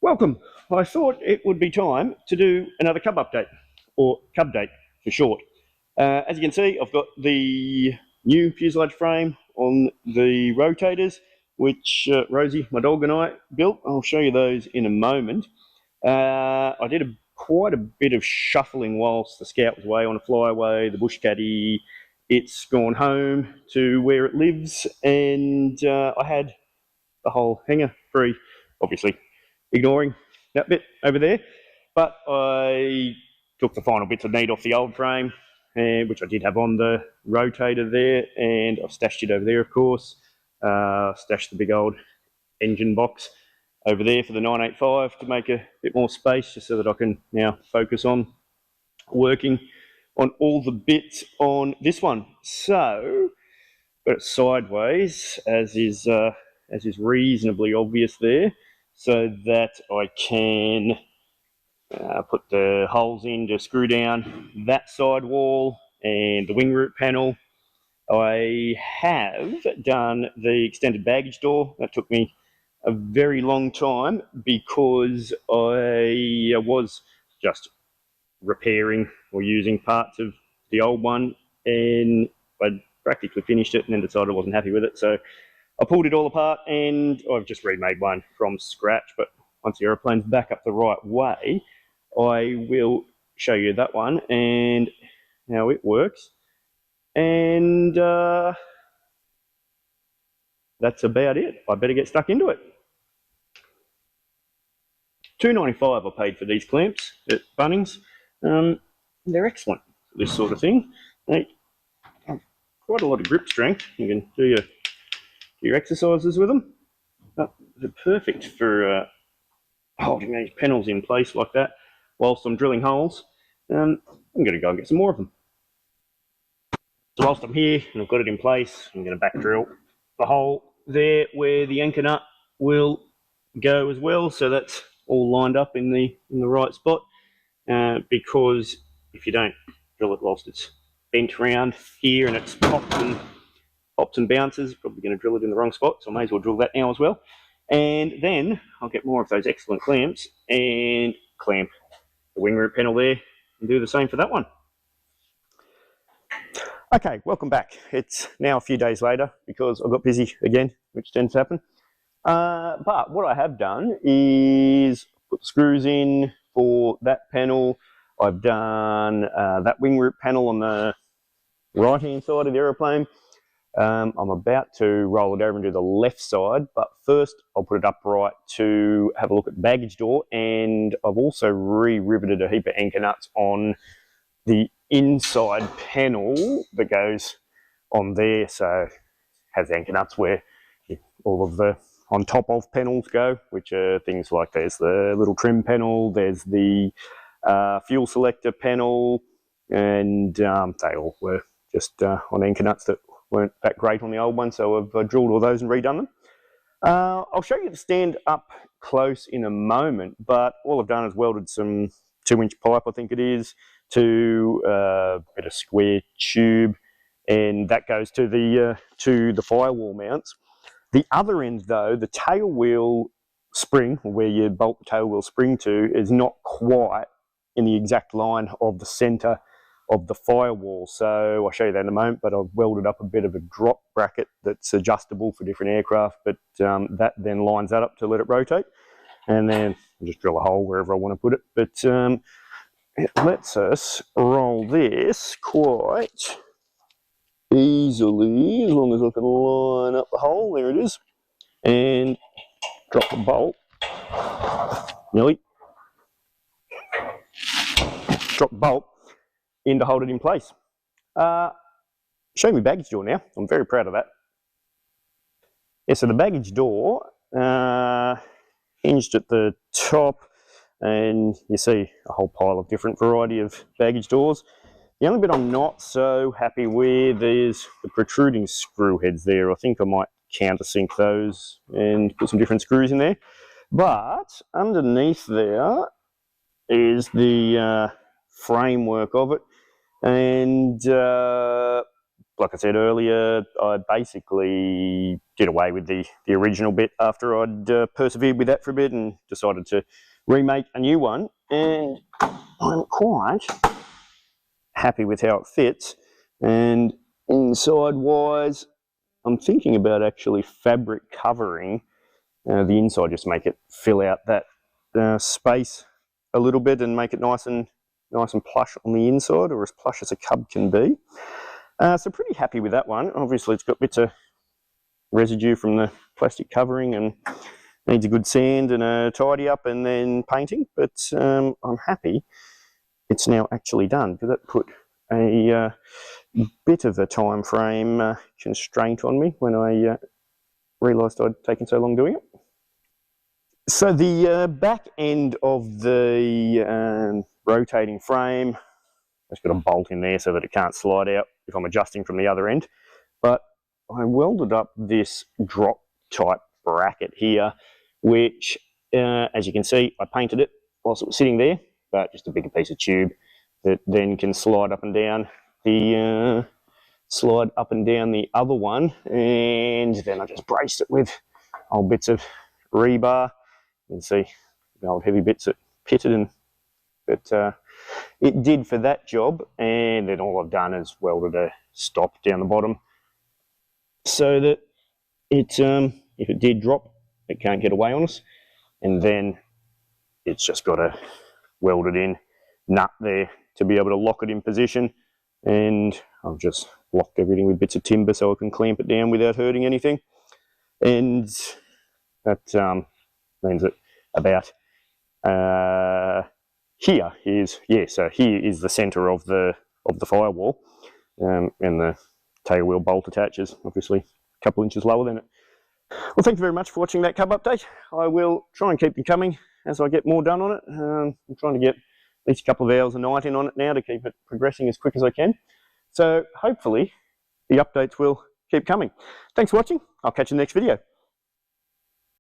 Welcome. I thought it would be time to do another Cub update, or Cub date for short. As you can see, I've got the new fuselage frame on the rotators, which Rosie, my dog, and I built. I'll show you those in a moment. I did quite a bit of shuffling whilst the Scout was away on a flyaway, the bush caddy. It's gone home to where it lives, and I had the whole hanger free, obviously ignoring that bit over there, but I took the final bits of meat off the old frame, which I did have on the rotator there, and I've stashed it over there, of course. Stashed the big old engine box over there for the 985 to make a bit more space, just so that I can now focus on working on all the bits on this one. So got it sideways, as is reasonably obvious there, so that I can put the holes in to screw down that side wall and the wing root panel. I have done the extended baggage door. That took me a very long time because I was just repairing or using parts of the old one, and I'd practically finished it and then decided I wasn't happy with it. So I pulled it all apart and I've just remade one from scratch. But once the aeroplane's back up the right way, I will show you that one and how it works. And that's about it. I better get stuck into it. $2.95 I paid for these clamps at Bunnings. They're excellent for this sort of thing. They have quite a lot of grip strength. You can do your exercises with them. They're perfect for holding these panels in place like that whilst I'm drilling holes. I'm going to go and get some more of them. So whilst I'm here and I've got it in place, I'm going to back drill the hole there where the anchor nut will go as well, so that's all lined up in the right spot. Because if you don't drill it whilst it's bent around here and it's pops and bounces, probably going to drill it in the wrong spot, so I may as well drill that now as well. And then I'll get more of those excellent clamps and clamp the wing root panel there and do the same for that one. Okay, welcome back. It's now a few days later because I got busy again, which tends to happen. But what I have done is put the screws in for that panel. I've done that wing root panel on the right-hand side of the aeroplane. I'm about to roll it over and do the left side, but first I'll put it upright to have a look at the baggage door, and I've also re-riveted a heap of anchor nuts on the inside panel that goes on there, so it has anchor nuts where all of the on top of panels go, which are things like there's the little trim panel, there's the fuel selector panel, and they all were just on anchor nuts that weren't that great on the old one, so I've drilled all those and redone them. I'll show you the stand up close in a moment, but all I've done is welded some 2-inch pipe, I think it is, to a bit of square tube, and that goes to the firewall mounts. The other end, though, the tail wheel spring, where you bolt the tail wheel spring to, is not quite in the exact line of the centre of the firewall. So I'll show you that in a moment, but I've welded up a bit of a drop bracket that's adjustable for different aircraft, but that then lines that up to let it rotate. And then I'll just drill a hole wherever I want to put it. But it lets us roll this quite easily, as long as I can line up the hole. There it is, and drop the bolt. Nearly drop the bolt in to hold it in place. Show me baggage door now. I'm very proud of that. Yeah, so the baggage door hinged at the top, and you see a whole pile of different variety of baggage doors. The only bit I'm not so happy with is the protruding screw heads there. I think I might countersink those and put some different screws in there. But underneath there is the framework of it, and like I said earlier, I basically did away with the original bit after I'd persevered with that for a bit and decided to remake a new one, and I'm quite happy with how it fits. And inside wise, I'm thinking about actually fabric covering the inside, just make it fill out that space a little bit and make it nice and plush on the inside, or as plush as a Cub can be. So pretty happy with that one. Obviously it's got bits of residue from the plastic covering and needs a good sand and a tidy up and then painting, but I'm happy it's now actually done, because that put a bit of a time frame constraint on me when I realised I'd taken so long doing it. So the back end of the rotating frame, it's got a bolt in there so that it can't slide out if I'm adjusting from the other end, but I welded up this drop type bracket here, which as you can see, I painted it whilst it was sitting there, but just a bigger piece of tube that then can slide up and down the other one, and then I just braced it with old bits of rebar. You can see the old heavy bits that pitted, and but it did for that job. And then all I've done is welded a stop down the bottom so that it, if it did drop, it can't get away on us. And then it's just got a welded in nut there to be able to lock it in position. And I've just locked everything with bits of timber so I can clamp it down without hurting anything. And that means that about here is, so here is the centre of the firewall, and the tail wheel bolt attaches obviously a couple inches lower than it. Well, thank you very much for watching that Cub update. I will try and keep them coming as I get more done on it. I'm trying to get at least a couple of hours a night in on it now to keep it progressing as quick as I can. So hopefully the updates will keep coming. Thanks for watching. I'll catch you in the next video.